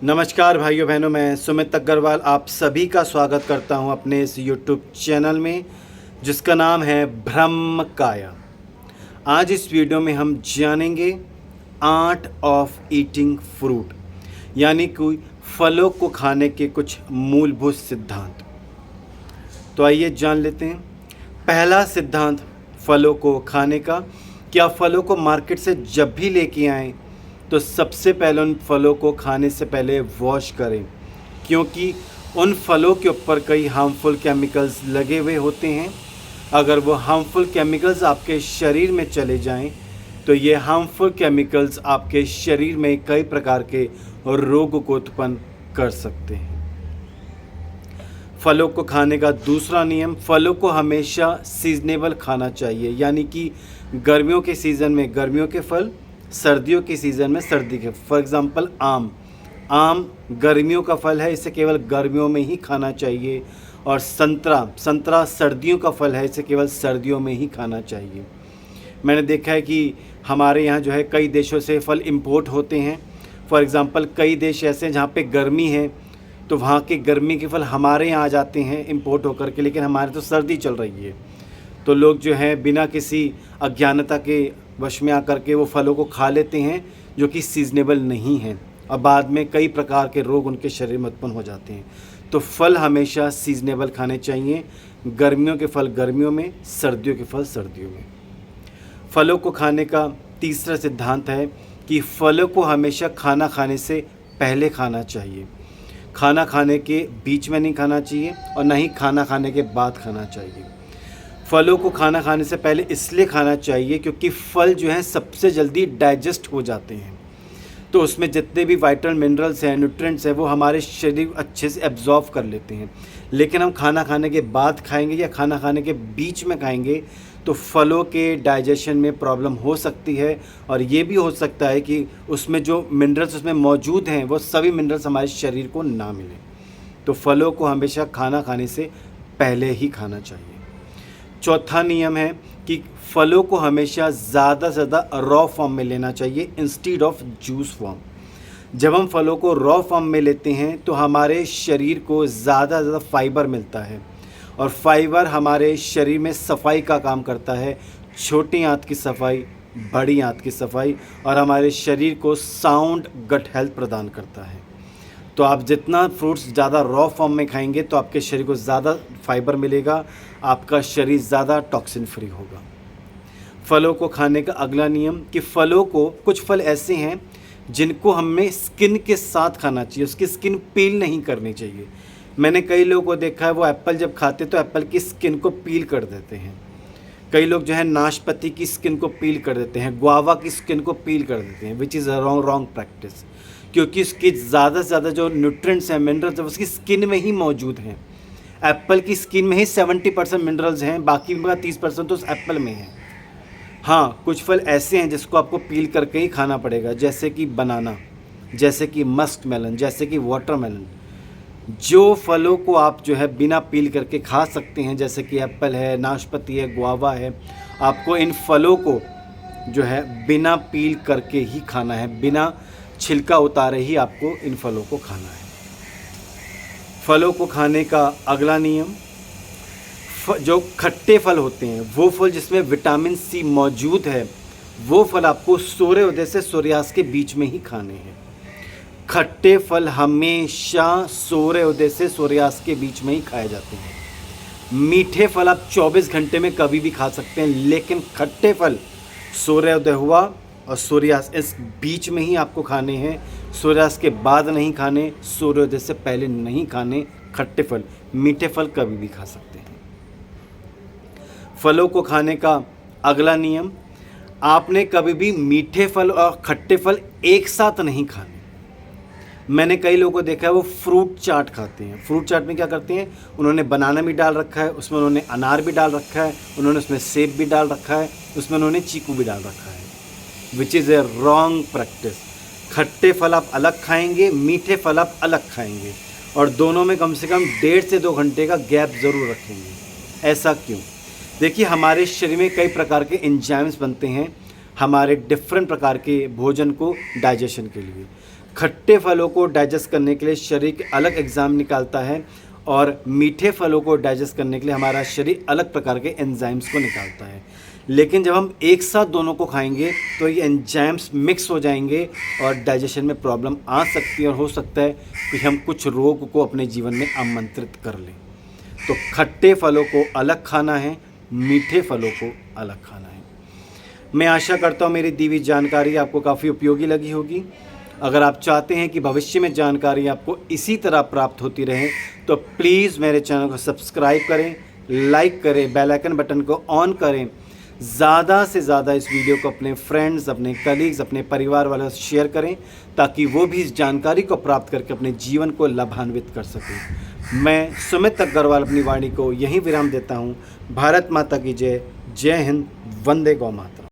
नमस्कार भाइयों बहनों, मैं सुमित अग्रवाल आप सभी का स्वागत करता हूं अपने इस YouTube चैनल में जिसका नाम है ब्रह्म काया। आज इस वीडियो में हम जानेंगे आर्ट ऑफ ईटिंग फ्रूट, यानी कि फलों को खाने के कुछ मूलभूत सिद्धांत। तो आइए जान लेते हैं। पहला सिद्धांत फलों को खाने का, क्या फलों को मार्केट से जब भी लेके आएँ तो सबसे पहले उन फलों को खाने से पहले वॉश करें, क्योंकि उन फलों के ऊपर कई हार्मफुल केमिकल्स लगे हुए होते हैं। अगर वो हार्मफुल केमिकल्स आपके शरीर में चले जाएं तो ये हार्मफुल केमिकल्स आपके शरीर में कई प्रकार के रोग को उत्पन्न कर सकते हैं। फलों को खाने का दूसरा नियम, फलों को हमेशा सीजनेबल खाना चाहिए, यानी कि गर्मियों के सीज़न में गर्मियों के फल, सर्दियों के सीज़न में सर्दी के। फॉर एग्ज़ाम्पल आम गर्मियों का फल है, इसे केवल गर्मियों में ही खाना चाहिए। और संतरा सर्दियों का फल है, इसे केवल सर्दियों में ही खाना चाहिए। मैंने देखा है कि हमारे यहाँ जो है कई देशों से फल इंपोर्ट होते हैं। फॉर एग्ज़ाम्पल कई देश ऐसे हैं जहाँ पे गर्मी है तो वहाँ के गर्मी के फल हमारे यहाँ आ जाते हैं इंपोर्ट होकर के, लेकिन हमारे तो सर्दी चल रही है तो लोग जो है बिना किसी अज्ञानता के वश में आकर के वो फलों को खा लेते हैं जो कि सीजनेबल नहीं हैं, और बाद में कई प्रकार के रोग उनके शरीर में उत्पन्न हो जाते हैं। तो फल हमेशा सीजनेबल खाने चाहिए, गर्मियों के फल गर्मियों में, सर्दियों के फल सर्दियों में। फलों को खाने का तीसरा सिद्धांत है कि फलों को हमेशा खाना खाने से पहले खाना चाहिए। खाना खाने के बीच में नहीं खाना चाहिए और ना ही खाना खाने के बाद खाना चाहिए। फलों को खाना खाने से पहले इसलिए खाना चाहिए क्योंकि फल जो हैं सबसे जल्दी डाइजेस्ट हो जाते हैं, तो उसमें जितने भी वाइटल मिनरल्स हैं, न्यूट्रिएंट्स हैं, वो हमारे शरीर अच्छे से एब्जॉर्व कर लेते हैं। लेकिन हम खाना खाने के बाद खाएंगे या खाना खाने के बीच में खाएंगे तो फलों के डाइजेशन में प्रॉब्लम हो सकती है, और ये भी हो सकता है कि उसमें जो मिनरल्स उसमें मौजूद हैं वो सभी मिनरल्स हमारे शरीर को ना मिलें। तो फलों को हमेशा खाना खाने से पहले ही खाना चाहिए। चौथा नियम है कि फलों को हमेशा ज़्यादा से ज़्यादा रॉ फॉर्म में लेना चाहिए इंस्टीड ऑफ जूस फॉर्म। जब हम फलों को रॉ फॉर्म में लेते हैं तो हमारे शरीर को ज़्यादा से ज़्यादा फाइबर मिलता है, और फाइबर हमारे शरीर में सफाई का काम करता है, छोटी आंत की सफाई, बड़ी आंत की सफाई, और हमारे शरीर को साउंड गट हेल्थ प्रदान करता है। तो आप जितना फ्रूट्स ज़्यादा रॉ फॉर्म में खाएंगे तो आपके शरीर को ज़्यादा फाइबर मिलेगा, आपका शरीर ज़्यादा टॉक्सिन फ्री होगा। फलों को खाने का अगला नियम कि फलों को, कुछ फल ऐसे हैं जिनको हमें स्किन के साथ खाना चाहिए, उसकी स्किन पील नहीं करनी चाहिए। मैंने कई लोगों को देखा है वो एप्पल जब खाते तो एप्पल की स्किन को पील कर देते हैं। कई लोग जो है नाशपाती की स्किन को पील कर देते हैं, गुआवा की स्किन को पील कर देते हैं, which is a wrong practice, क्योंकि उसकी ज़्यादा से ज़्यादा जो न्यूट्रिएंट्स हैं, मिनरल्स हैं, उसकी स्किन में ही मौजूद हैं। एप्पल की स्किन में ही 70% मिनरल्स हैं, बाकी का 30% तो उस एप्पल में है। हाँ, कुछ फल ऐसे हैं जिसको आपको पील करके ही खाना पड़ेगा, जैसे कि बनाना, जैसे कि मस्क मेलन, जैसे कि वाटरमेलन। जो फलों को आप जो है बिना पील करके खा सकते हैं, जैसे कि एप्पल है, नाशपाती है, गुआवा है, आपको इन फलों को जो है बिना पील करके ही खाना है, बिना छिलका उतारे ही आपको इन फलों को खाना है। फलों को खाने का अगला नियम, जो खट्टे फल होते हैं, वो फल जिसमें विटामिन सी मौजूद है, वो फल आपको सूर्योदय से सूर्यास्त के बीच में ही खाने हैं। खट्टे फल हमेशा सूर्योदय से सूर्यास्त के बीच में ही खाए जाते हैं। मीठे फल आप 24 घंटे में कभी भी खा सकते हैं, लेकिन खट्टे फल सूर्योदय हुआ और सूर्यास्त इस बीच में ही आपको खाने हैं। सूर्यास्त के बाद नहीं खाने, सूर्योदय से पहले नहीं खाने खट्टे फल। मीठे फल कभी भी खा सकते हैं। फलों को खाने का अगला नियम, आपने कभी भी मीठे फल और खट्टे फल एक साथ नहीं खाने। मैंने कई लोगों को देखा है वो फ्रूट चाट खाते हैं। फ्रूट चाट में क्या करते हैं, उन्होंने बनाना भी डाल रखा है, उसमें उन्होंने अनार भी डाल रखा है, उन्होंने उसमें सेब भी डाल रखा है, उसमें उन्होंने चीकू भी डाल रखा है, which is a wrong practice. खट्टे फल आप अलग खाएंगे, मीठे फल आप अलग खाएंगे, और दोनों में कम से कम 1.5 से 2 घंटे का गैप ज़रूर रखेंगे। ऐसा क्यों? देखिए, हमारे शरीर में कई प्रकार के एंजाइम्स बनते हैं हमारे डिफरेंट प्रकार के भोजन को डाइजेशन के लिए। खट्टे फलों को डाइजेस्ट करने के लिए शरीर के अलग एग्ज़ाम निकालता है और मीठे फलों को डाइजेस्ट करने के लिए हमारा शरीर अलग प्रकार के एंजाइम्स को निकालता है। लेकिन जब हम एक साथ दोनों को खाएंगे तो ये एंजाइम्स मिक्स हो जाएंगे और डाइजेशन में प्रॉब्लम आ सकती है और हो सकता है कि हम कुछ रोग को अपने जीवन में आमंत्रित कर लें। तो खट्टे फलों को अलग खाना है, मीठे फलों को अलग खाना है। मैं आशा करता हूँ मेरी दी हुई जानकारी आपको काफ़ी उपयोगी लगी होगी। अगर आप चाहते हैं कि भविष्य में जानकारी आपको इसी तरह प्राप्त होती रहे तो प्लीज़ मेरे चैनल को सब्सक्राइब करें, लाइक करें, बेल आइकन बटन को ऑन करें। ज़्यादा से ज़्यादा इस वीडियो को अपने फ्रेंड्स, अपने कलीग्स, अपने परिवार वालों से शेयर करें ताकि वो भी इस जानकारी को प्राप्त करके अपने जीवन को लाभान्वित कर सकें। मैं सुमित अग्रवाल अपनी वाणी को यहीं विराम देता हूँ। भारत माता की जय। जय हिंद। वंदे गौ माता।